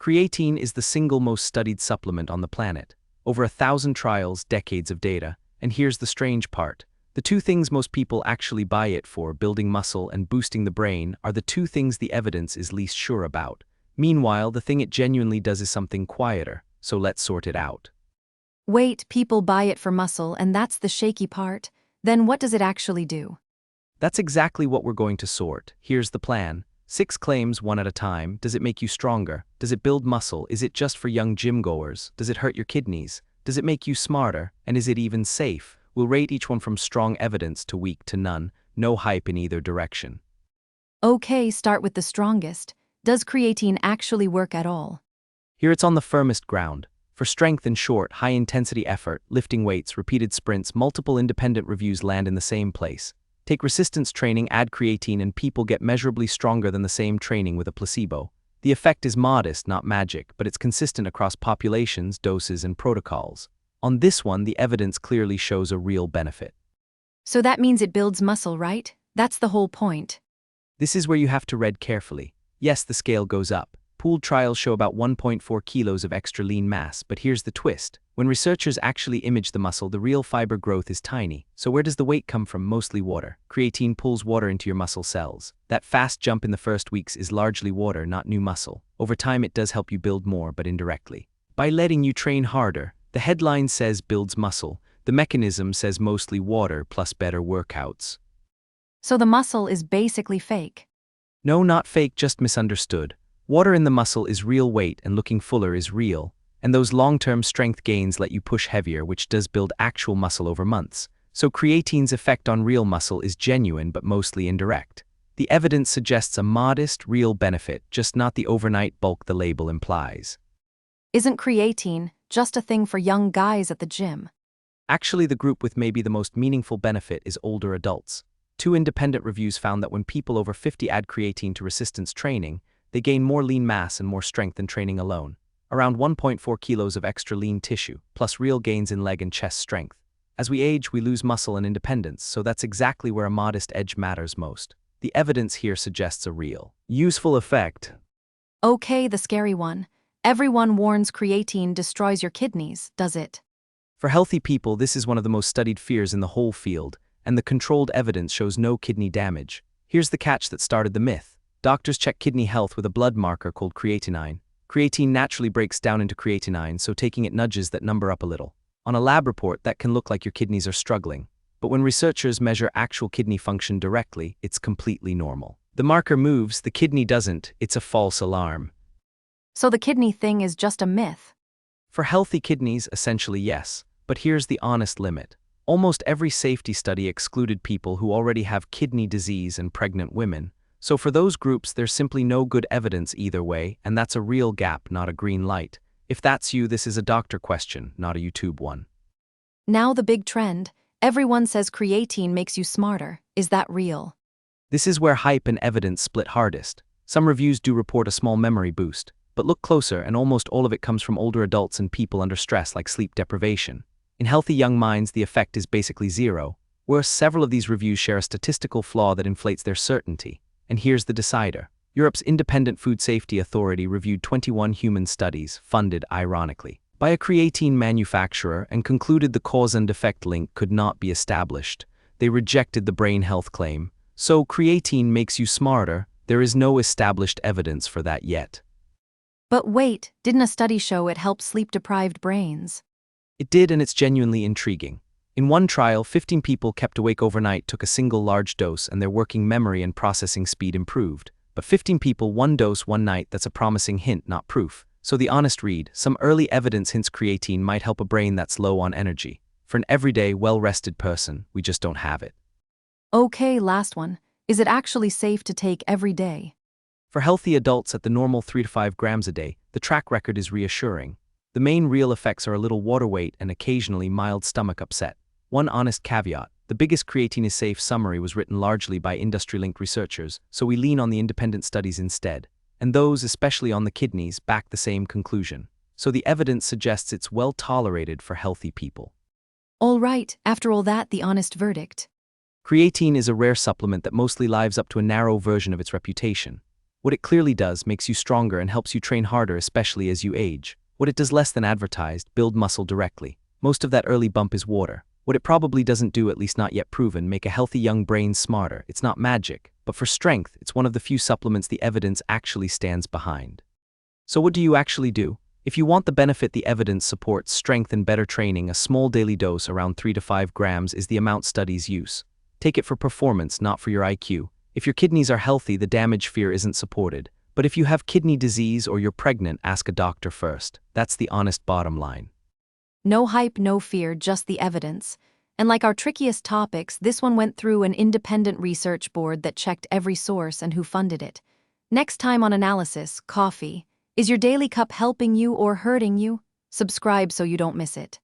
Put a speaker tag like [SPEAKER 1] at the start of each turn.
[SPEAKER 1] Creatine is the single most studied supplement on the planet. Over 1,000 trials, decades of data, and here's the strange part. The two things most people actually buy it for, building muscle and boosting the brain, are the two things the evidence is least sure about. Meanwhile, the thing it genuinely does is something quieter, so let's sort it out.
[SPEAKER 2] Wait, people buy it for muscle and that's the shaky part? Then what does it actually do?
[SPEAKER 1] That's exactly what we're going to sort. Here's the plan. 6 claims, one at a time. Does it make you stronger? Does it build muscle? Is it just for young gym goers? Does it hurt your kidneys? Does it make you smarter? And is it even safe? We'll rate each one from strong evidence to weak to none. No hype in either direction.
[SPEAKER 2] Okay, start with the strongest. Does creatine actually work at all?
[SPEAKER 1] Here it's on the firmest ground. For strength and short, high-intensity effort, lifting weights, repeated sprints, multiple independent reviews land in the same place. Take resistance training, add creatine, and people get measurably stronger than the same training with a placebo. The effect is modest, not magic, but it's consistent across populations, doses, and protocols. On this one, the evidence clearly shows a real benefit.
[SPEAKER 2] So that means it builds muscle, right? That's the whole point.
[SPEAKER 1] This is where you have to read carefully. Yes, the scale goes up. Pooled trials show about 1.4 kilos of extra lean mass, but here's the twist. When researchers actually image the muscle, the real fiber growth is tiny. So where does the weight come from? Mostly water. Creatine pulls water into your muscle cells. That fast jump in the first weeks is largely water, not new muscle. Over time it does help you build more, but indirectly. By letting you train harder, the headline says builds muscle. The mechanism says mostly water plus better workouts.
[SPEAKER 2] So the muscle is basically fake.
[SPEAKER 1] No, not fake, just misunderstood. Water in the muscle is real weight and looking fuller is real. And those long-term strength gains let you push heavier, which does build actual muscle over months. So creatine's effect on real muscle is genuine but mostly indirect. The evidence suggests a modest, real benefit, just not the overnight bulk the label implies.
[SPEAKER 2] Isn't creatine just a thing for young guys at the gym?
[SPEAKER 1] Actually, the group with maybe the most meaningful benefit is older adults. 2 independent reviews found that when people over 50 add creatine to resistance training, they gain more lean mass and more strength than training alone. Around 1.4 kilos of extra lean tissue, plus real gains in leg and chest strength. As we age, we lose muscle and independence, so that's exactly where a modest edge matters most. The evidence here suggests a real, useful effect.
[SPEAKER 2] Okay, the scary one. Everyone warns creatine destroys your kidneys, does it?
[SPEAKER 1] For healthy people, this is one of the most studied fears in the whole field, and the controlled evidence shows no kidney damage. Here's the catch that started the myth. Doctors check kidney health with a blood marker called creatinine. Creatine naturally breaks down into creatinine, so taking it nudges that number up a little. On a lab report, that can look like your kidneys are struggling. But when researchers measure actual kidney function directly, it's completely normal. The marker moves, the kidney doesn't. It's a false alarm.
[SPEAKER 2] So the kidney thing is just a myth?
[SPEAKER 1] For healthy kidneys, essentially yes. But here's the honest limit. Almost every safety study excluded people who already have kidney disease and pregnant women. So for those groups, there's simply no good evidence either way, and that's a real gap, not a green light. If that's you, this is a doctor question, not a YouTube one.
[SPEAKER 2] Now the big trend. Everyone says creatine makes you smarter. Is that real?
[SPEAKER 1] This is where hype and evidence split hardest. Some reviews do report a small memory boost, but look closer and almost all of it comes from older adults and people under stress like sleep deprivation. In healthy young minds, the effect is basically zero. Worse, several of these reviews share a statistical flaw that inflates their certainty. And here's the decider. Europe's Independent Food Safety Authority reviewed 21 human studies, funded, ironically, by a creatine manufacturer and concluded the cause and effect link could not be established. They rejected the brain health claim. So creatine makes you smarter. There is no established evidence for that yet.
[SPEAKER 2] But wait, didn't a study show it helps sleep-deprived brains?
[SPEAKER 1] It did, and it's genuinely intriguing. In one trial, 15 people kept awake overnight took a single large dose and their working memory and processing speed improved. But 15 people, one dose, one night, that's a promising hint, not proof. So the honest read, some early evidence hints creatine might help a brain that's low on energy. For an everyday, well-rested person, we just don't have it.
[SPEAKER 2] Okay, last one. Is it actually safe to take every day?
[SPEAKER 1] For healthy adults at the normal 3 to 5 grams a day, the track record is reassuring. The main real effects are a little water weight and occasionally mild stomach upset. One honest caveat, the biggest creatine is safe summary was written largely by industry-linked researchers, so we lean on the independent studies instead. And those, especially on the kidneys, back the same conclusion. So the evidence suggests it's well tolerated for healthy people.
[SPEAKER 2] All right, after all that, the honest verdict.
[SPEAKER 1] Creatine is a rare supplement that mostly lives up to a narrow version of its reputation. What it clearly does makes you stronger and helps you train harder, especially as you age. What it does less than advertised, build muscle directly. Most of that early bump is water. What it probably doesn't do, at least not yet proven, make a healthy young brain smarter. It's not magic, but for strength, it's one of the few supplements the evidence actually stands behind. So what do you actually do? If you want the benefit the evidence supports, strength and better training, a small daily dose around 3 to 5 grams is the amount studies use. Take it for performance, not for your IQ. If your kidneys are healthy, the damage fear isn't supported. But if you have kidney disease or you're pregnant, ask a doctor first. That's the honest bottom line.
[SPEAKER 2] No hype, no fear, just the evidence. And like our trickiest topics, this one went through an independent research board that checked every source and who funded it. Next time on Analysis, coffee. Is your daily cup helping you or hurting you? Subscribe so you don't miss it.